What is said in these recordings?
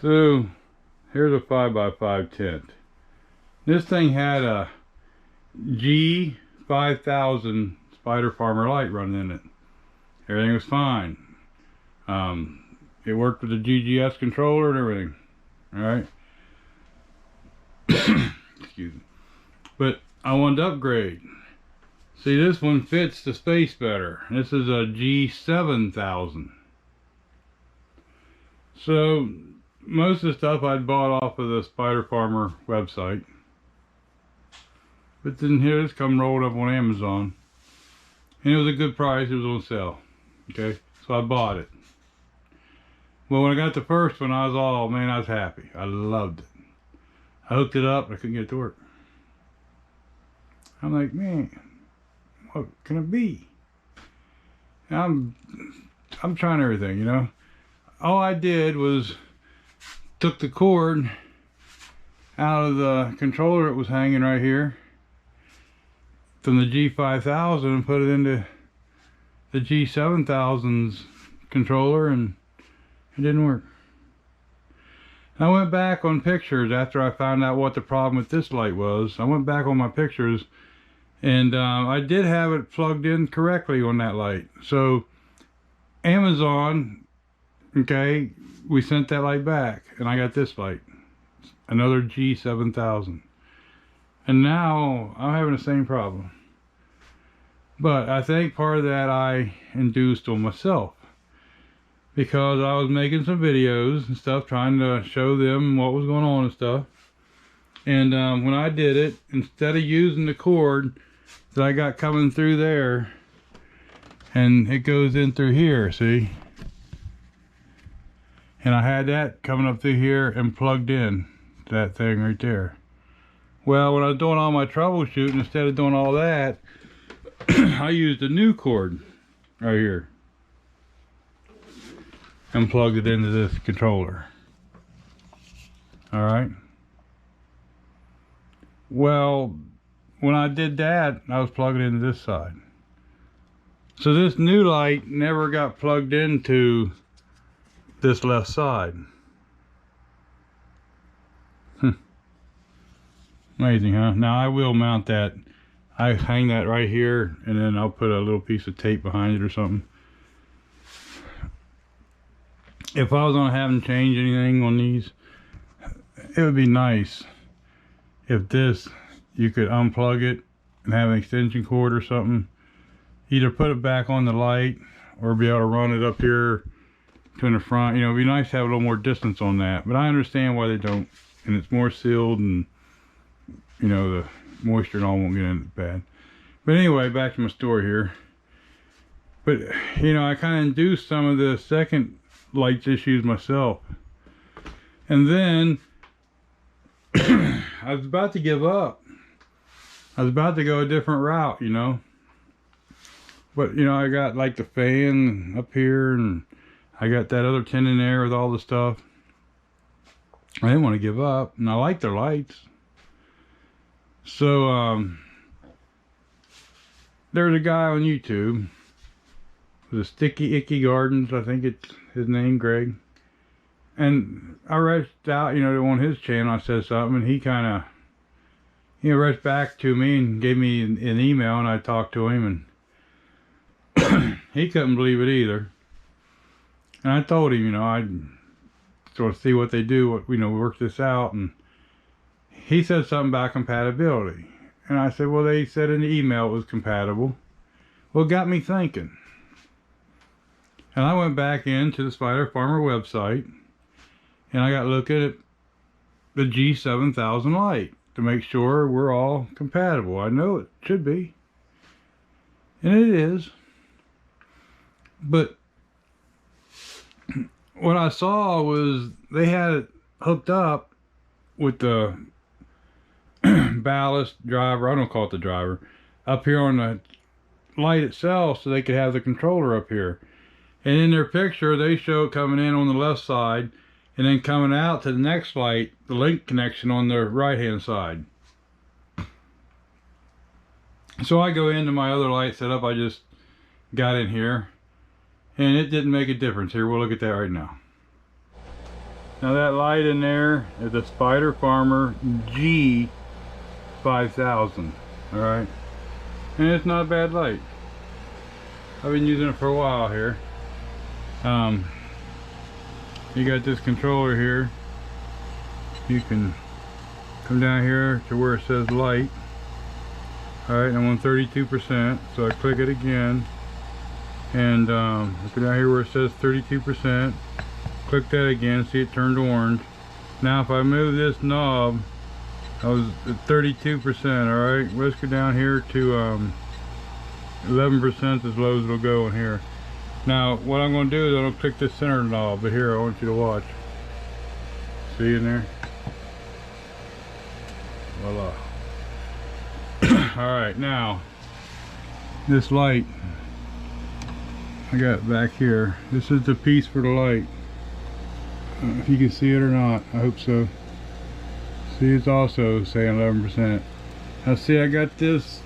So here's a 5x5 tent. This thing had a G7000 Spider Farmer light running in it. Everything was fine. It worked with the GGS controller and everything. Alright. Excuse me. But I wanted to upgrade. See, this one fits the space better. This is a G7000. So most of the stuff I'd bought off of the Spider Farmer website. But then here it's come rolled up on Amazon. And it was a good price, it was on sale. Okay, so I bought it. Well, when I got the first one, I was happy. I loved it. I hooked it up, I couldn't get it to work. I'm like, man, what can it be? I'm trying everything, you know. All I did was took the cord out of the controller that was hanging right here from the G5000 and put it into the G7000's controller, and it didn't work. I went back on pictures after I found out what the problem with this light was. I went back on my pictures, and I did have it plugged in correctly on that light. So Amazon, okay, we sent that light back, and I got this light, another G7000. And now I'm having the same problem. But I think part of that I induced on myself, because I was making some videos and stuff trying to show them what was going on and stuff. And when I did it, instead of using the cord that I got coming through there, and it goes in through here, see? And I had that coming up through here and plugged in to that thing right there. Well, when I was doing all my troubleshooting, instead of doing all that, I used a new cord right here and plugged it into this controller. Alright. Well, when I did that, I was plugging into this side. So this new light never got plugged into this left side. Amazing, huh? Now I will mount that. I hang that right here, and then I'll put a little piece of tape behind it or something. If I was gonna have them change anything on these, it would be nice if this, you could unplug it and have an extension cord or something. Either put it back on the light or be able to run it up here to in the front. You know, it'd be nice to have a little more distance on that, but I understand why they don't, and it's more sealed, and you know, the moisture and all won't get in it bad. But anyway, back to my story here. But you know, I kind of induced some of the second lights issues myself, and then I was about to give up. I was about to go a different route, you know. But you know, I got like the fan up here, and I got that other tent in there with all the stuff. I didn't want to give up, and I like their lights. So there's a guy on YouTube with a Sticky Icky Gardens, I think it's his name, Greg. And I reached out, you know, on his channel. I said something, and he kind of, you know, reached back to me and gave me an email, and I talked to him, and he couldn't believe it either. And I told him, you know, I'd sort of see what they do, what, you know, work this out. And he said something about compatibility. And I said, well, they said in the email it was compatible. Well, it got me thinking. And I went back into the Spider Farmer website, and I got looking at the G7000 light to make sure we're all compatible. I know it should be, and it is. But what I saw was they had it hooked up with the ballast driver, I don't call it the driver, up here on the light itself, so they could have the controller up here. And in their picture, they show it coming in on the left side, and then coming out to the next light, the link connection on the right hand side. So I go into my other light setup I just got in here, and it didn't make a difference. Here, we'll look at that right now. Now that light in there is a Spider Farmer G7000. Alright. And it's not a bad light. I've been using it for a while here. You got this controller here. You can come down here to where it says light. Alright, I'm on 32%, so I click it again. And look down here where it says 32%. Click that again, see it turned orange. Now if I move this knob, I was at 32%, alright? Let's go down here to 11%, as low as it'll go in here. Now what I'm going to do is I'm going to click this center knob, but here I want you to watch. See in there? Voila. Alright, now this light I got back here. This is the piece for the light. If you can see it or not, I hope so. See, it's also saying 11%. Now see, I got this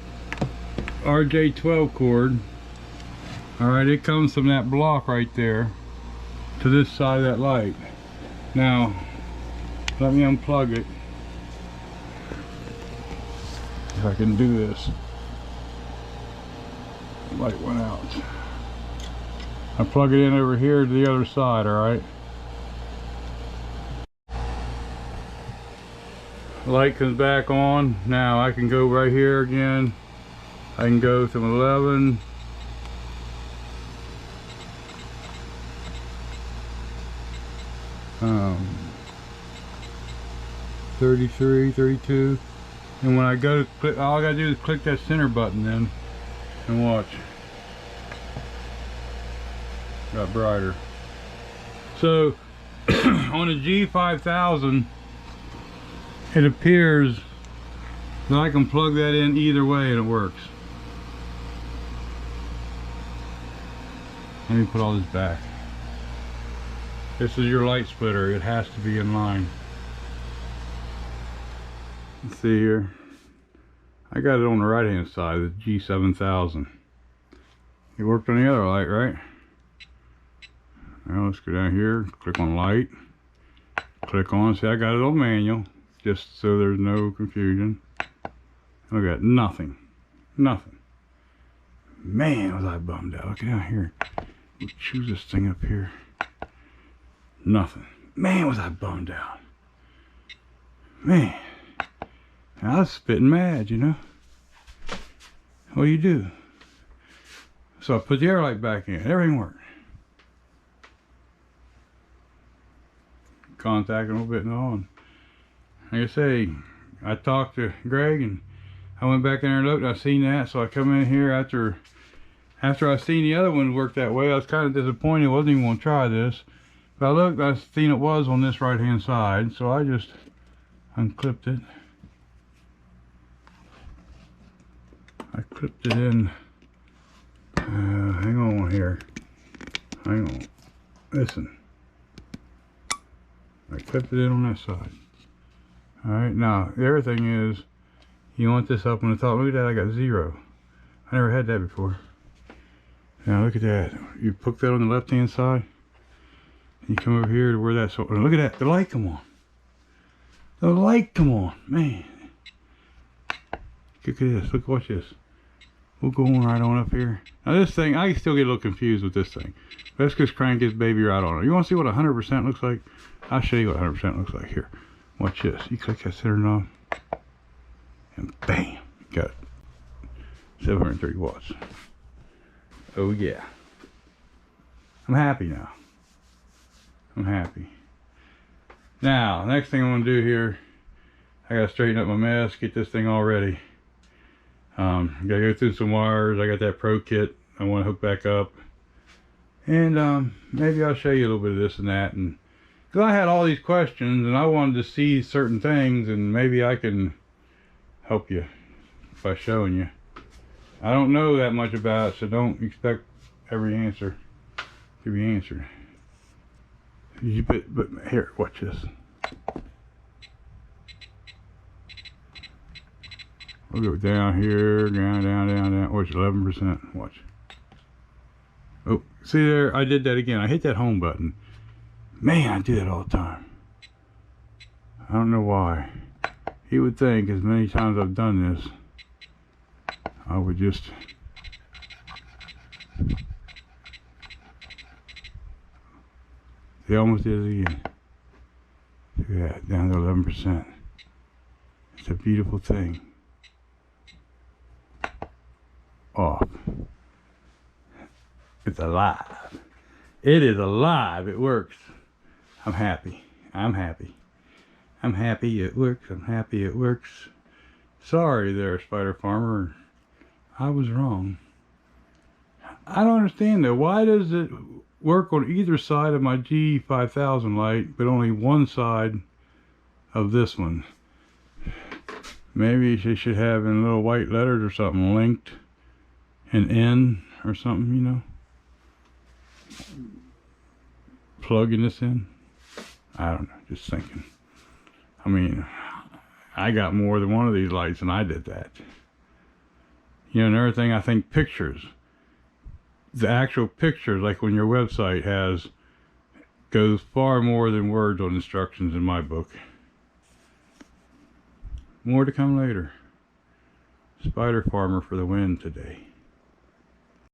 RJ12 cord. Alright, it comes from that block right there to this side of that light. Now let me unplug it. If I can do this. The light went out. I plug it in over here to the other side, alright? The light comes back on. Now I can go right here again. I can go from 11 33, 32. And when I go to click, all I gotta do is click that center button then and watch. Got brighter. So on the G5000, it appears that I can plug that in either way and it works. Let me put all this back. This is your light splitter. It has to be in line. Let's see here. I got it on the right hand side, the G7000. It worked on the other light, right? Now let's go down here, click on light, click on, see I got it on manual, just so there's no confusion. I got nothing, nothing. Man, was I bummed out. Look down here. We'll choose this thing up here. Nothing. Man, was I bummed out. Man. I was spitting mad, you know. What do you do? So I put the air light back in. Everything worked. Contact a little bit and on. Like I say, I talked to Greg and I went back in there and looked and I seen that, so I come in here after I seen the other one work that way. I was kind of disappointed. I wasn't even going to try this. But I looked, I seen it was on this right hand side, so I just unclipped it. I clipped it in. Hang on here. Hang on. Listen. I clipped it in on that side. Alright, now the other thing is, you want this up on the top. Look at that, I got 0. I never had that before. Now look at that. You put that on the left hand side. And you come over here to where that's. So look at that. The light come on. The light come on. Man. Look at this. Look, watch this. We'll go on right on up here. Now this thing, I still get a little confused with this thing. Let's just crank this baby right on. You want to see what 100% looks like? I'll show you what 100% looks like here. Watch this. You click that center knob. And bam. Got 730 watts. Oh yeah. I'm happy now. I'm happy. Now, next thing I'm going to do here, I got to straighten up my mess, get this thing all ready. Got to go through some wires. I got that Pro Kit I want to hook back up. And maybe I'll show you a little bit of this and that. And because I had all these questions and I wanted to see certain things, and maybe I can help you by showing you. I don't know that much about it, so don't expect every answer to be answered. But here, watch this. We'll go down here, down. Watch 11%. Watch. Oh, see there? I did that again. I hit that home button. Man, I do that all the time. I don't know why. You would think as many times I've done this, I would just they almost did it again. Look at that, down to 11%. It's a beautiful thing. Off. It's alive. It is alive. It works. I'm happy. I'm happy. I'm happy it works. I'm happy it works. Sorry there, Spider Farmer. I was wrong. I don't understand though. Why does it work on either side of my G7000 light, but only one side of this one? Maybe they should have in little white letters or something linked, an N or something, you know. Plugging this in. I don't know. Just thinking. I mean, I got more than one of these lights and I did that. You know, another thing, I think pictures. The actual pictures, like when your website goes far more than words on instructions in my book. More to come later. Spider Farmer for the win today.